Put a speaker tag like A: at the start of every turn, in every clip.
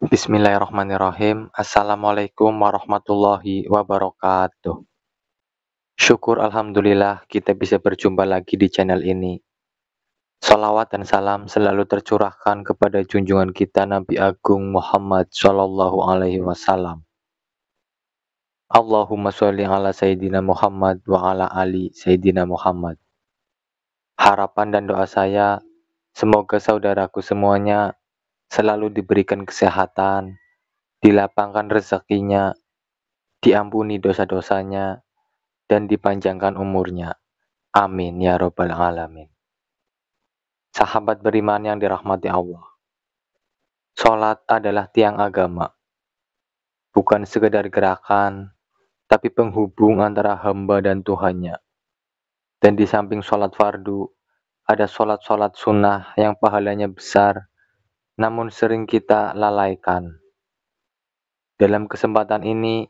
A: Bismillahirrahmanirrahim. Assalamualaikum warahmatullahi wabarakatuh. Syukur Alhamdulillah kita bisa berjumpa lagi di channel ini. Salawat dan salam selalu tercurahkan kepada junjungan kita Nabi Agung Muhammad Sallallahu Alaihi Wasallam. Allahumma sholli ala Sayyidina Muhammad wa ala ali Sayyidina Muhammad. Harapan dan doa saya, semoga saudaraku semuanya selalu diberikan kesehatan, dilapangkan rezekinya, diampuni dosa-dosanya, dan dipanjangkan umurnya. Amin ya robbal alamin. Sahabat beriman yang dirahmati Allah, sholat adalah tiang agama, bukan sekedar gerakan, tapi penghubung antara hamba dan Tuhannya. Dan di samping sholat fardu, ada sholat-sholat sunnah yang pahalanya besar, namun sering kita lalaikan. Dalam kesempatan ini,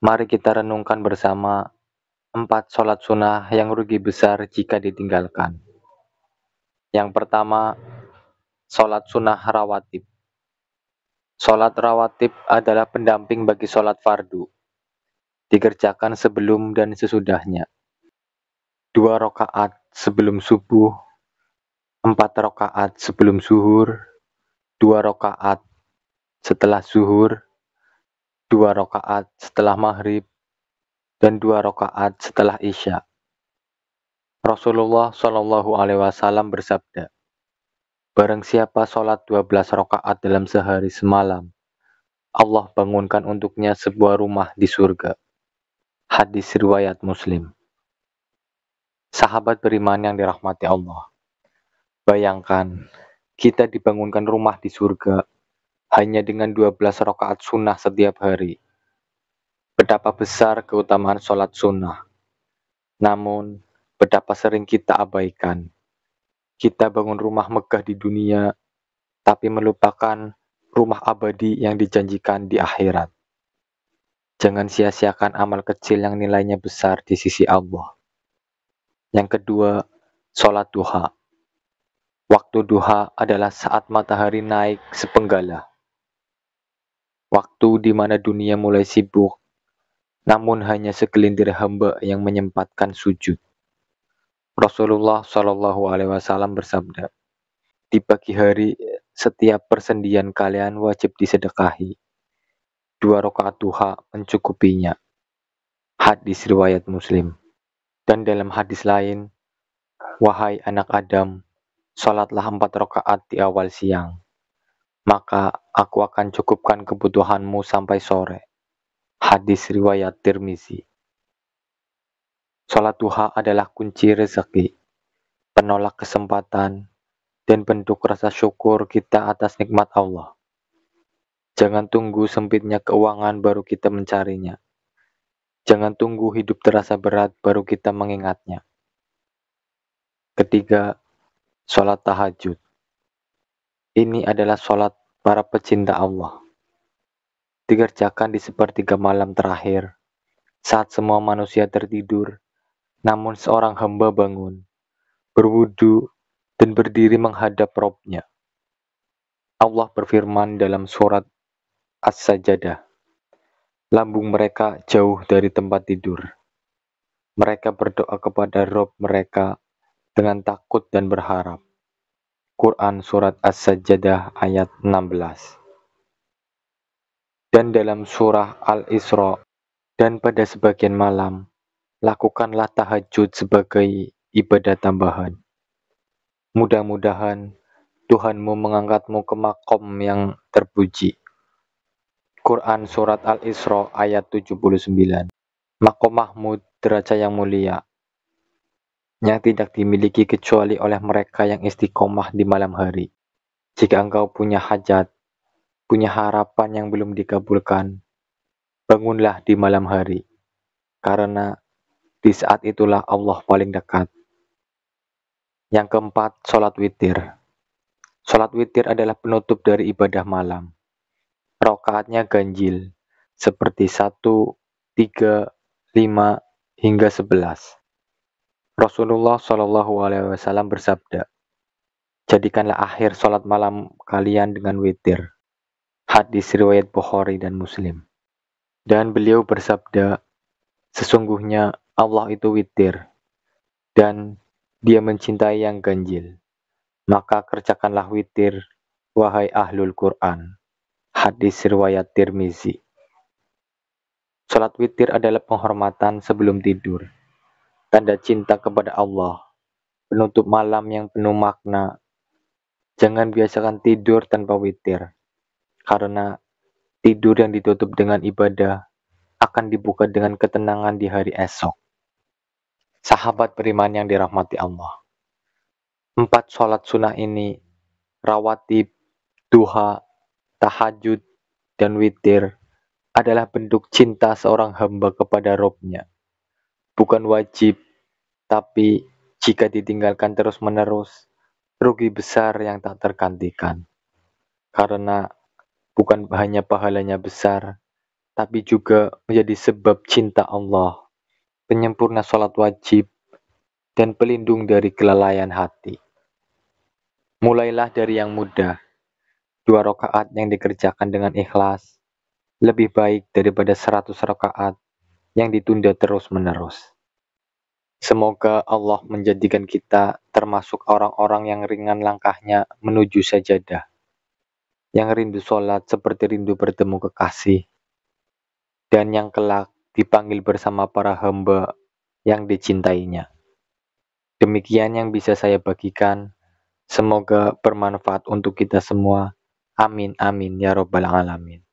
A: mari kita renungkan bersama 4 sholat sunnah yang rugi besar jika ditinggalkan. Yang pertama, sholat sunnah rawatib. Sholat rawatib adalah pendamping bagi sholat fardu. Dikerjakan sebelum dan sesudahnya. 2 rakaat sebelum subuh, 4 rakaat sebelum zuhur, 2 rakaat setelah zuhur, 2 rakaat setelah maghrib, dan 2 rakaat setelah isya. Rasulullah Shallallahu Alaihi Wasallam bersabda, barang siapa sholat 12 rakaat dalam sehari semalam, Allah bangunkan untuknya sebuah rumah di surga. Hadis riwayat Muslim. Sahabat beriman yang dirahmati Allah, bayangkan kita dibangunkan rumah di surga hanya dengan 12 rakaat sunnah setiap hari. Betapa besar keutamaan sholat sunnah. Namun, betapa sering kita abaikan. Kita bangun rumah megah di dunia, tapi melupakan rumah abadi yang dijanjikan di akhirat. Jangan sia-siakan amal kecil yang nilainya besar di sisi Allah. Yang kedua, sholat duha. Waktu duha adalah saat matahari naik sepenggala. Waktu di mana dunia mulai sibuk, namun hanya segelintir hamba yang menyempatkan sujud. Rasulullah Shallallahu Alaihi Wasallam bersabda, di pagi hari setiap persendian kalian wajib disedekahi. 2 rakaat duha mencukupinya. Hadis riwayat Muslim. Dan dalam hadis lain, wahai anak Adam, sholatlah 4 rakaat di awal siang, maka aku akan cukupkan kebutuhanmu sampai sore. Hadis riwayat Tirmizi. Sholat duha adalah kunci rezeki, penolak kesempatan, dan bentuk rasa syukur kita atas nikmat Allah. Jangan tunggu sempitnya keuangan baru kita mencarinya. Jangan tunggu hidup terasa berat baru kita mengingatnya. Ketiga, sholat tahajud. Ini adalah sholat para pecinta Allah. Dikerjakan di sepertiga malam terakhir, saat semua manusia tertidur, namun seorang hamba bangun, berwudu, dan berdiri menghadap Robnya. Allah berfirman dalam surat As-Sajdah, lambung mereka jauh dari tempat tidur. Mereka berdoa kepada Rob mereka dengan takut dan berharap. Quran surat As-Sajdah ayat 16. Dan dalam surah Al-Isra, dan pada sebagian malam, lakukanlah tahajud sebagai ibadah tambahan. Mudah-mudahan Tuhanmu mengangkatmu ke makom yang terpuji. Quran surat Al-Isra ayat 79. Makom Mahmud, derajat yang mulia, yang tidak dimiliki kecuali oleh mereka yang istiqomah di malam hari. Jika engkau punya hajat, punya harapan yang belum dikabulkan, bangunlah di malam hari, karena di saat itulah Allah paling dekat. Yang keempat, sholat witir. Sholat witir adalah penutup dari ibadah malam. Rakaatnya ganjil, seperti 1, 3, 5, hingga 11. Rasulullah Shallallahu Alaihi Wasallam bersabda, jadikanlah akhir sholat malam kalian dengan witir. Hadis riwayat Bukhari dan Muslim. Dan beliau bersabda, sesungguhnya Allah itu witir, dan Dia mencintai yang ganjil. Maka kerjakanlah witir, wahai ahlul Quran. Hadis riwayat Tirmizi. Salat witir adalah penghormatan sebelum tidur, tanda cinta kepada Allah, penutup malam yang penuh makna. Jangan biasakan tidur tanpa witir, karena tidur yang ditutup dengan ibadah akan dibuka dengan ketenangan di hari esok. Sahabat beriman yang dirahmati Allah. 4 sholat sunnah ini, rawatib, duha, tahajud, dan witir, adalah bentuk cinta seorang hamba kepada Robnya. Bukan wajib, tapi jika ditinggalkan terus-menerus, rugi besar yang tak tergantikan. Karena bukan hanya pahalanya besar, tapi juga menjadi sebab cinta Allah, penyempurna sholat wajib, dan pelindung dari kelalaian hati. Mulailah dari yang mudah. 2 rakaat yang dikerjakan dengan ikhlas lebih baik daripada 100 rakaat yang ditunda terus-menerus. Semoga Allah menjadikan kita termasuk orang-orang yang ringan langkahnya menuju sajadah, yang rindu sholat seperti rindu bertemu kekasih, dan yang kelak dipanggil bersama para hamba yang dicintainya. Demikian yang bisa saya bagikan. Semoga bermanfaat untuk kita semua. Amin amin ya robbal alamin.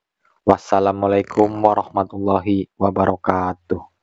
A: Wassalamualaikum warahmatullahi wabarakatuh.